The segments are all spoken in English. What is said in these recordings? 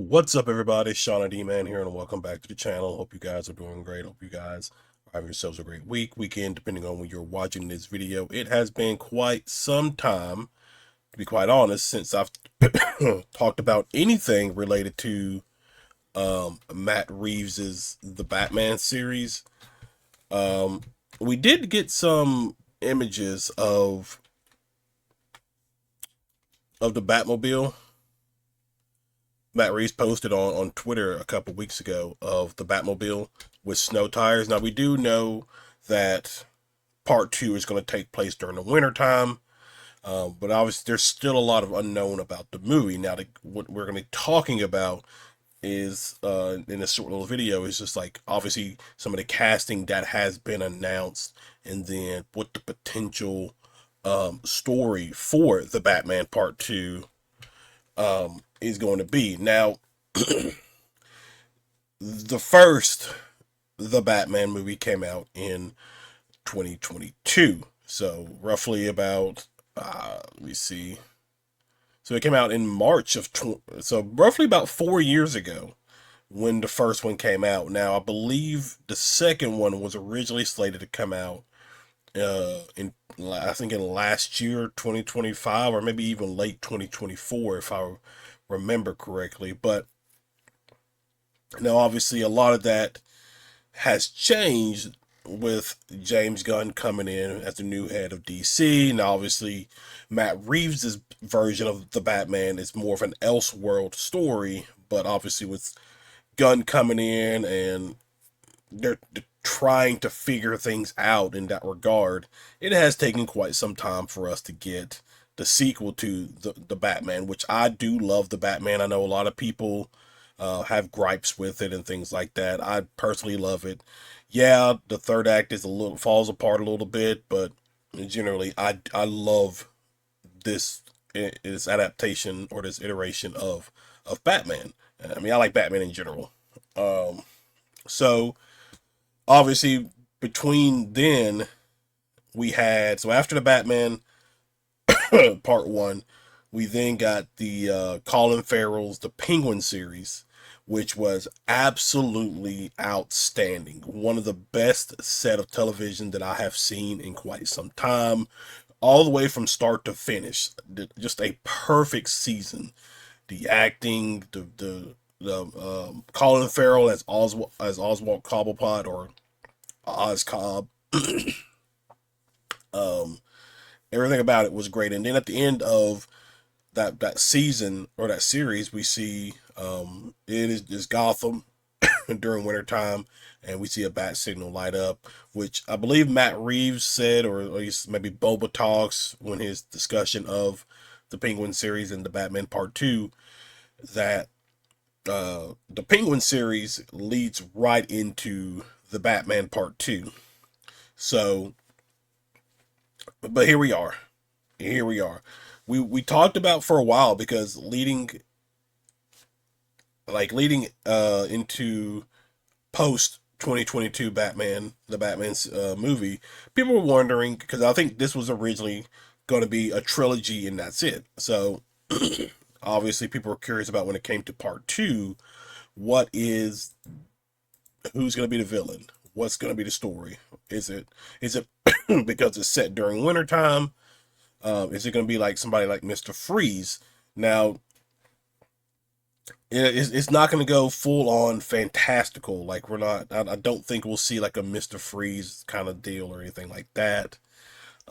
What's up, everybody? Shauna D Man here, and welcome back to the channel. Hope you guys are doing great. Hope you guys are having yourselves a great weekend, depending on when you're watching this video. It has been quite some time, to be quite honest, since I've talked about anything related to Matt Reeves's The Batman series. Um, we did get some images of the Batmobile. Matt Reeves posted on Twitter a couple weeks ago of the Batmobile with snow tires. Now, we do know that part two is going to take place during the wintertime, but obviously there's still a lot of unknown about the movie. Now, what we're going to be talking about is, in this short little video, is just like obviously some of the casting that has been announced, and then what the potential story for the Batman part two is going to be. Now, the first The Batman movie came out in 2022. So roughly about let me see. So it came out in March of so roughly about 4 years ago when the first one came out. Now I believe the second one was originally slated to come out in I think in last year 2025, or maybe even late 2024 if I remember correctly. But now obviously a lot of that has changed with James Gunn coming in as the new head of DC. Now, obviously, Matt Reeves' version of the Batman is more of an Elseworld story, but obviously with Gunn coming in and they're trying to figure things out in that regard, it has taken quite some time for us to get the sequel to the Batman, which I do love the Batman. I know a lot of people have gripes with it and things like that. I personally love it. Yeah, the third act is a little falls apart a little bit, but generally, I love this this adaptation or this iteration of Batman. I mean, I like Batman in general. Um, so obviously, between then we had so after the Batman part one, we then got the Colin Farrell's The Penguin series, which was absolutely outstanding. One of the best set of television that I have seen in quite some time, all the way from start to finish. Just a perfect season. The acting, the Colin Farrell as Oswald Cobblepot or Oz Cobb. um, Everything about it was great. And then at the end of that season or that series, we see it is Gotham during wintertime, and we see a bat signal light up, which I believe Matt Reeves said, or at least maybe Boba talks when his discussion of the Penguin series and the Batman Part Two, that the Penguin series leads right into the Batman Part Two. So, but here we are. Here we are. We talked about for a while because leading into post 2022 Batman, the Batman's movie, people were wondering because I think this was originally going to be a trilogy and that's it. So obviously people were curious about when it came to part two, what is who's going to be the villain? What's going to be the story? Is it because it's set during wintertime? Is it going to be like somebody like Mr. Freeze? Now, it's not going to go full on fantastical. Like we're not. I don't think we'll see like a Mr. Freeze kind of deal or anything like that.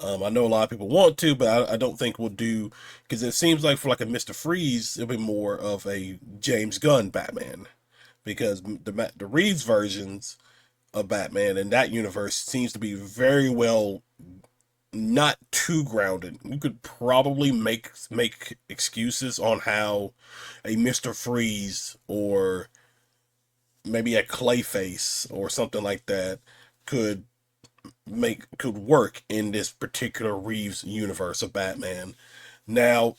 I know a lot of people want to, but I don't think we'll do because it seems like for like a Mr. Freeze, it'll be more of a James Gunn Batman because the Reeves versions of Batman in that universe seems to be very well not too grounded. You could probably make excuses on how a Mr. Freeze or maybe a Clayface or something like that could could work in this particular Reeves universe of Batman. Now,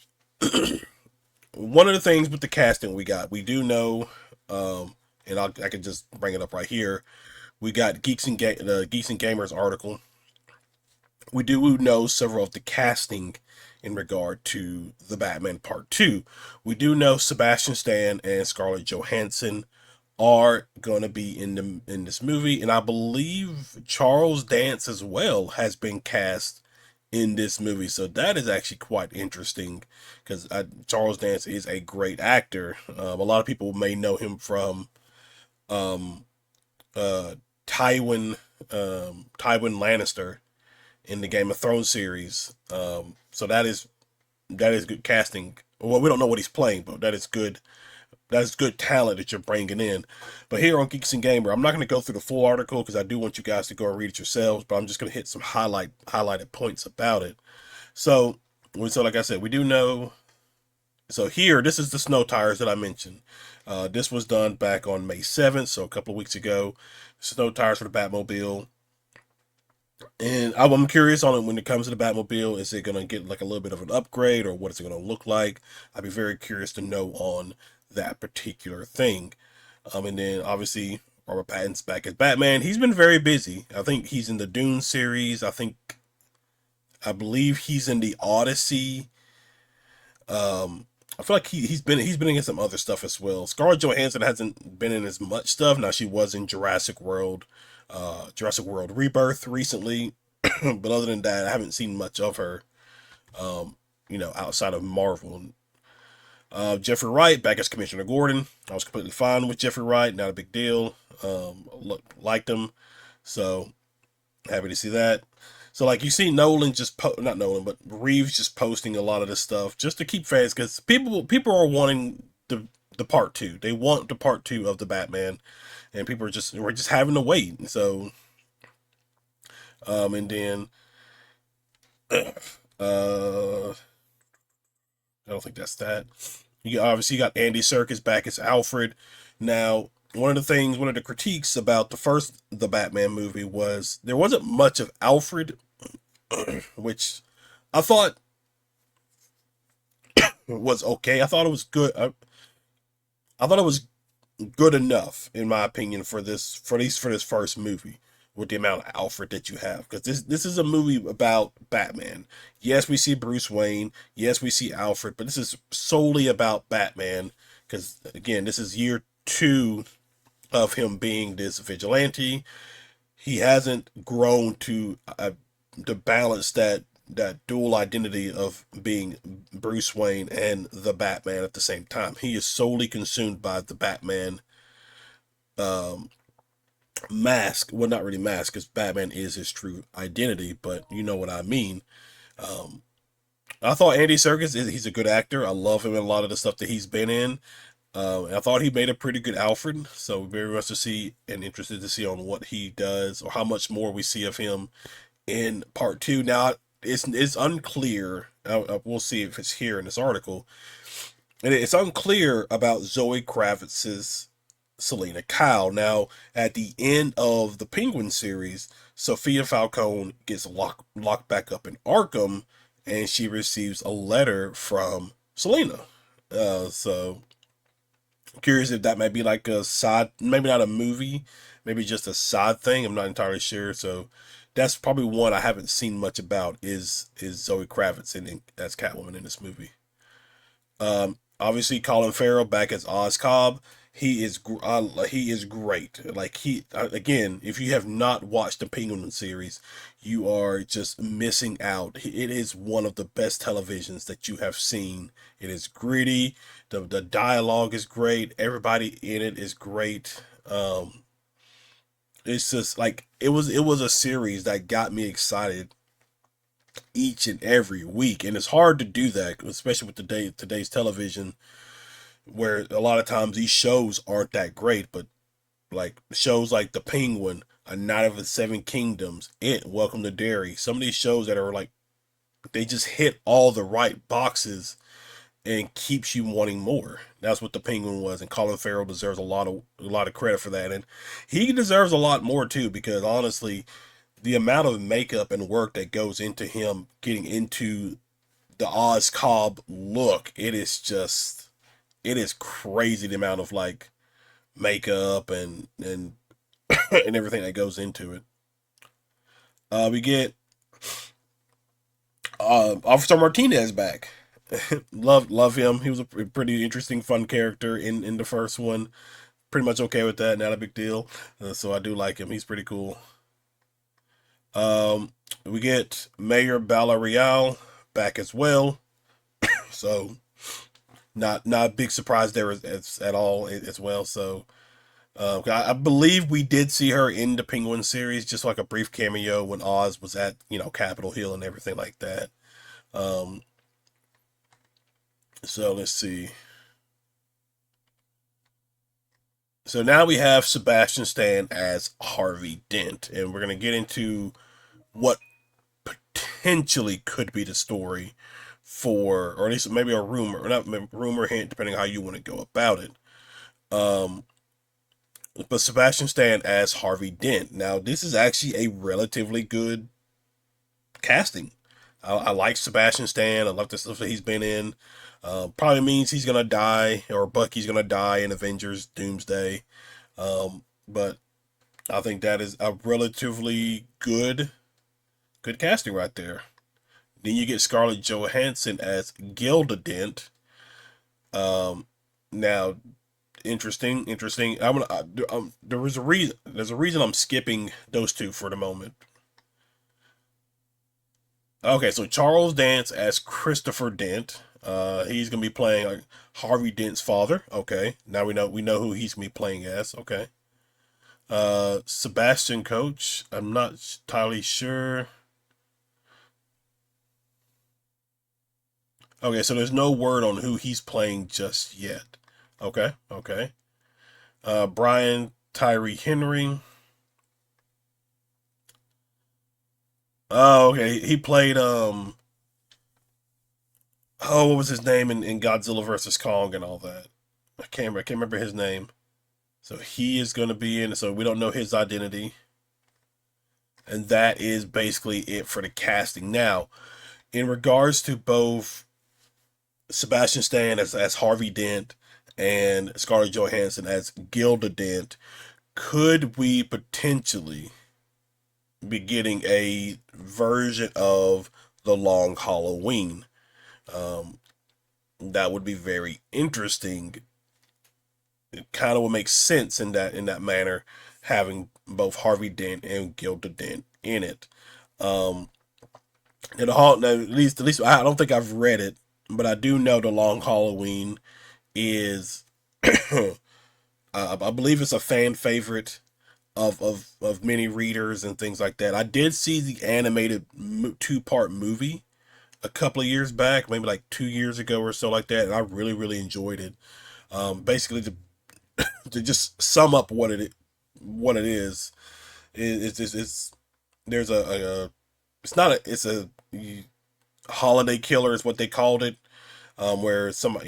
one of the things with the casting we do know, and I can just bring it up right here. We got the Geeks and Gamers article. We do know several of the casting in regard to the Batman Part 2. We do know Sebastian Stan and Scarlett Johansson are going to be in this movie, and I believe Charles Dance as well has been cast in this movie. So that is actually quite interesting because Charles Dance is a great actor. A lot of people may know him from um, uh, Tywin Tywin Lannister in the Game of Thrones series. So that is good casting. Well, we don't know what he's playing, but that is good. That's good talent that you're bringing in. But here on Geeks and Gamer, I'm not going to go through the full article because I do want you guys to go and read it yourselves. But I'm just going to hit some highlighted points about it. So, like I said, we do know. So here, this is the snow tires that I mentioned. This was done back on May 7th, so a couple of weeks ago. Snow tires for the Batmobile. And I'm curious on it when it comes to the Batmobile. Is it going to get like a little bit of an upgrade or what is it going to look like? I'd be very curious to know on that particular thing. And then obviously Robert Pattinson's back as Batman. He's been very busy. I think he's in the Dune series. I believe he's in the Odyssey. I feel like he's been in some other stuff as well. Scarlett Johansson hasn't been in as much stuff. Now she was in Jurassic World Rebirth recently, but other than that, I haven't seen much of her. Outside of Marvel. Jeffrey Wright back as Commissioner Gordon. I was completely fine with Jeffrey Wright. Not a big deal. Liked him, so happy to see that. So like you see Nolan not Nolan, but Reeves just posting a lot of this stuff just to keep fans because people are wanting the part two. They want the part two of the Batman, and we're just having to wait. So and then I don't think that's that. You obviously got Andy Serkis back as Alfred. Now, one of the critiques about the Batman movie was there wasn't much of Alfred, which I thought was okay. I thought it was good. I thought it was good enough, in my opinion, for this first movie with the amount of Alfred that you have. Because this is a movie about Batman. Yes, we see Bruce Wayne. Yes, we see Alfred, but this is solely about Batman. Because again, this is year two of him being this vigilante. He hasn't grown to balance that dual identity of being Bruce Wayne and the Batman at the same time. He is solely consumed by the Batman um, mask. Well, not really mask, because Batman is his true identity, but you know what I mean. Um, I thought Andy Serkis he's a good actor. I love him in a lot of the stuff that he's been in. I thought he made a pretty good Alfred, so very much to see and interested to see on what he does or how much more we see of him in part two. Now it's unclear. We'll see if it's here in this article, and it's unclear about Zoe Kravitz's Selena Kyle. Now, at the end of the Penguin series, Sophia Falcone gets locked back up in Arkham, and she receives a letter from Selena. So curious if that might be like a side, maybe not a movie, maybe just a side thing. I'm not entirely sure. So that's probably one I haven't seen much about is Zoe Kravitz as Catwoman in this movie. Obviously Colin Farrell back as Oz Cobb. He is great. Like again, if you have not watched the Penguin series, you are just missing out. It is one of the best televisions that you have seen. It is gritty. The dialogue is great. Everybody in it is great. It's just like it was a series that got me excited each and every week, and it's hard to do that, especially with today's television, where a lot of times these shows aren't that great, but like shows like The Penguin, A Night of the Seven Kingdoms, Welcome to Derry, some of these shows that are like they just hit all the right boxes and keeps you wanting more. That's what The Penguin was, and Colin Farrell deserves a lot of credit for that, and he deserves a lot more too because honestly, the amount of makeup and work that goes into him getting into the Oz Cobb look, it is crazy the amount of like makeup and and everything that goes into it. We get Officer Martinez back. Love him. He was a pretty interesting, fun character in the first one. Pretty much okay with that. Not a big deal. So I do like him. He's pretty cool. We get Mayor Balarial back as well. So not a big surprise there at all as well. So I believe we did see her in the Penguin series, just like a brief cameo when Oz was at Capitol Hill and everything like that. Um, so let's see. So now we have Sebastian Stan as Harvey Dent, and we're gonna get into what potentially could be the story for, or at least maybe a rumor, or not rumor hint, depending on how you want to go about it. Um, but Sebastian Stan as Harvey Dent. Now, this is actually a relatively good casting. I like Sebastian Stan. I love the stuff that he's been in. Probably means he's gonna die, or Bucky's gonna die in Avengers Doomsday. But I think that is a relatively good casting right there. Then you get Scarlett Johansson as Gilda Dent. Um, Now, interesting. There was a reason. There's a reason I'm skipping those two for the moment. Okay, so Charles Dance as Christopher Dent. He's gonna be playing like Harvey Dent's father. Okay, now we know who he's gonna be playing as. Okay. Sebastian Coach. I'm not entirely sure. Okay, so there's no word on who he's playing just yet. Okay. Brian Tyree Henry. Oh, okay. He played oh, what was his name in Godzilla versus Kong and all that? I can't remember his name. So he is gonna be in, so we don't know his identity. And that is basically it for the casting. Now, in regards to both Sebastian Stan as Harvey Dent and Scarlett Johansson as Gilda Dent, could we potentially be getting a version of the Long Halloween? Um, that would be very interesting. It kind of would make sense in that manner, having both Harvey Dent and Gilda Dent in it. Um, and the Hall, now, at least I don't think I've read it, but I do know the Long Halloween is, I believe it's a fan favorite of many readers and things like that. I did see the animated two-part movie a couple of years back, maybe like 2 years ago or so like that, and I really enjoyed it. Basically, to just sum up what it is, it's there's a it's not a it's a holiday killer is what they called it, where some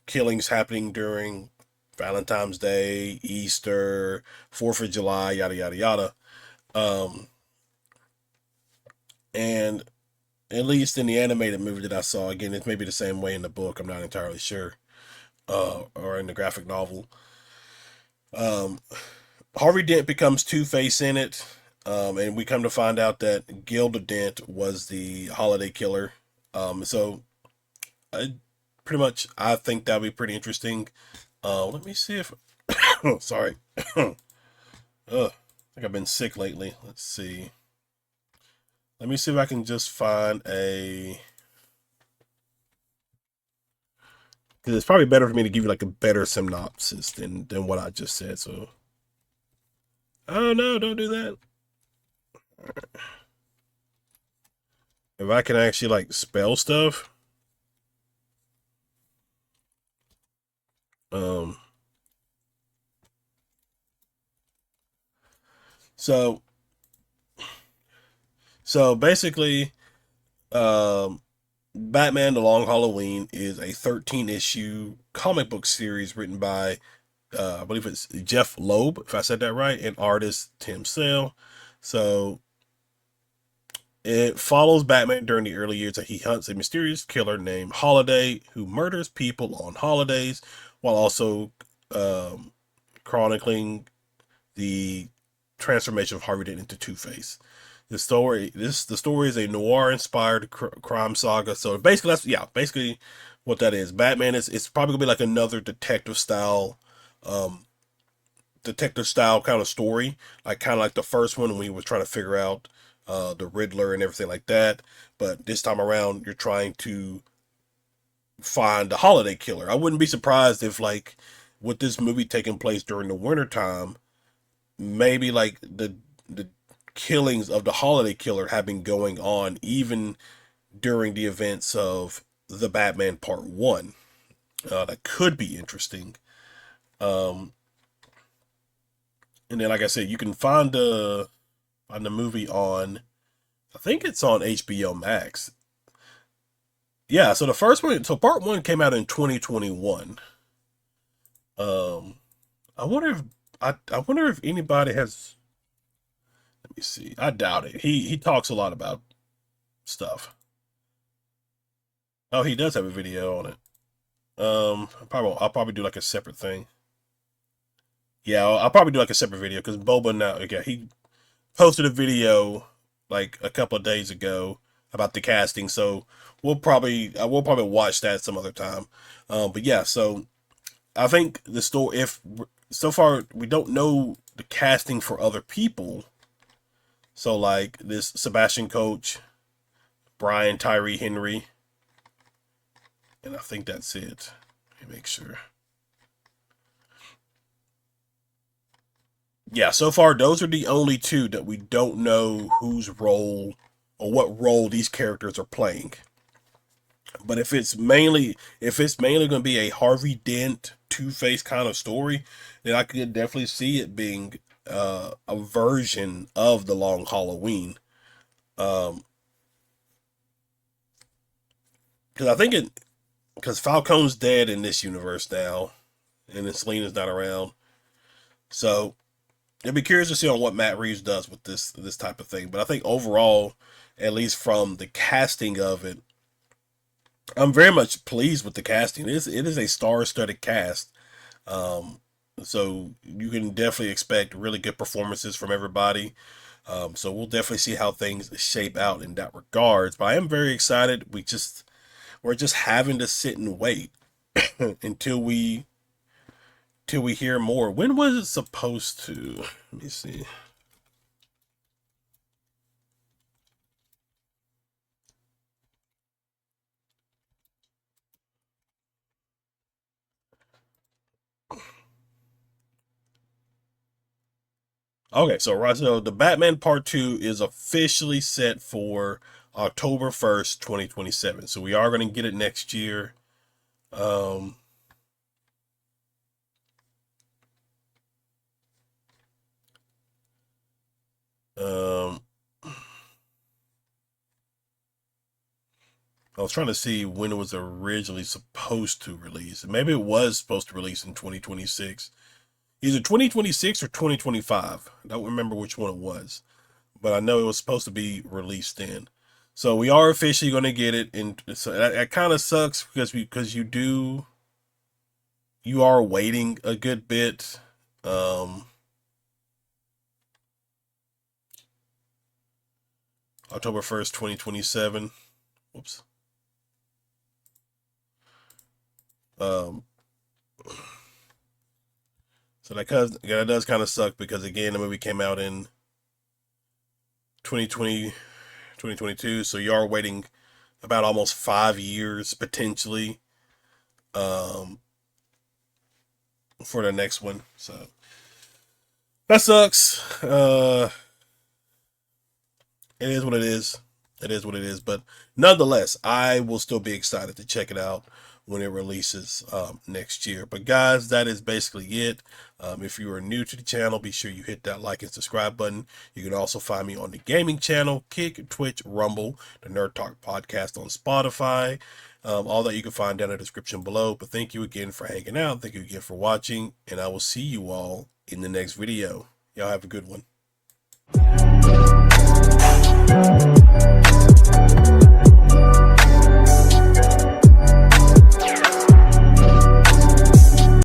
killings happening during Valentine's Day, Easter, Fourth of July, yada yada yada. Um, and at least in the animated movie that I saw, again, it may be the same way in the book. I'm not entirely sure, or in the graphic novel. Um, Harvey Dent becomes Two Face in it, and we come to find out that Gilda Dent was the holiday killer. So I, pretty much, I think that'd be pretty interesting. Let me see if. Oh, sorry. Ugh, I think I've been sick lately. Let's see. Let me see if I can just find a. Because it's probably better for me to give you like a better synopsis than what I just said. So. Oh no! Don't do that. If I can actually like spell stuff. Um. So basically, um, Batman: The Long Halloween is a 13 issue comic book series written by I believe it's Jeff Loeb, if I said that right, and artist Tim Sale. So it follows Batman during the early years that he hunts a mysterious killer named Holiday who murders people on holidays while also um, chronicling the transformation of Harvey Dent into Two Face. The story is a noir inspired crime saga. So basically, basically what that is. Batman is it's probably gonna be like another um, detective style kind of story, like kind of like the first one when we was trying to figure out the Riddler and everything like that. But this time around, you're trying to find the holiday killer. I wouldn't be surprised if, like, with this movie taking place during the winter time, maybe like the killings of the holiday killer have been going on even during the events of the Batman Part One. That could be interesting. Um, and then, like I said, you can find the movie on. I think it's on HBO Max. Yeah, so the first one, so Part One came out in 2021. Um, I wonder if I wonder if anybody has. Let me see. I doubt it. He talks a lot about stuff. Oh, he does have a video on it. I'll probably do like a separate thing. Yeah, I'll probably do like a separate video because Boba now. Okay, he posted a video like a couple of days ago about the casting. So we'll probably watch that some other time. But yeah, so I think the story. If so far we don't know the casting for other people. So like this Sebastian Coach, Brian Tyree Henry, and I think that's it. Let me make sure. Yeah, so far those are the only two that we don't know whose role or what role these characters are playing. But if it's mainly going to be a Harvey Dent Two Face kind of story, then I could definitely see it being a version of the Long Halloween. Um, because I think it because Falcone's dead in this universe now, and then Selena's not around. So I'd be curious to see on what Matt Reeves does with this type of thing. But I think overall, at least from the casting of it, I'm very much pleased with the casting. It is a star-studded cast. Um, so you can definitely expect really good performances from everybody. So we'll definitely see how things shape out in that regards. But I am very excited. We're just having to sit and wait until we hear more. When was it supposed to? Let me see. Okay, so right, so the Batman Part Two is officially set for October 1st, 2027. So we are going to get it next year. Um, um, I was trying to see when it was originally supposed to release. Maybe it was supposed to release in 2026. Either 2026 or 2025. I don't remember which one it was, but I know it was supposed to be released then. So we are officially going to get it, and so that kind of sucks because you are waiting a good bit. Um, October 1st, 2027. Whoops. Um, so that does kind of suck because again the movie came out in 2020 2022. So you are waiting about almost 5 years potentially um, for the next one. So that sucks. It is what it is. It is what it is. But nonetheless, I will still be excited to check it out when it releases next year. But guys, that is basically it. If you are new to the channel, be sure you hit that like and subscribe button. You can also find me on the gaming channel, Kick, Twitch, Rumble, the Nerd Talk podcast on Spotify. All that you can find down in the description below. But thank you again for hanging out. Thank you again for watching. And I will see you all in the next video. Y'all have a good one.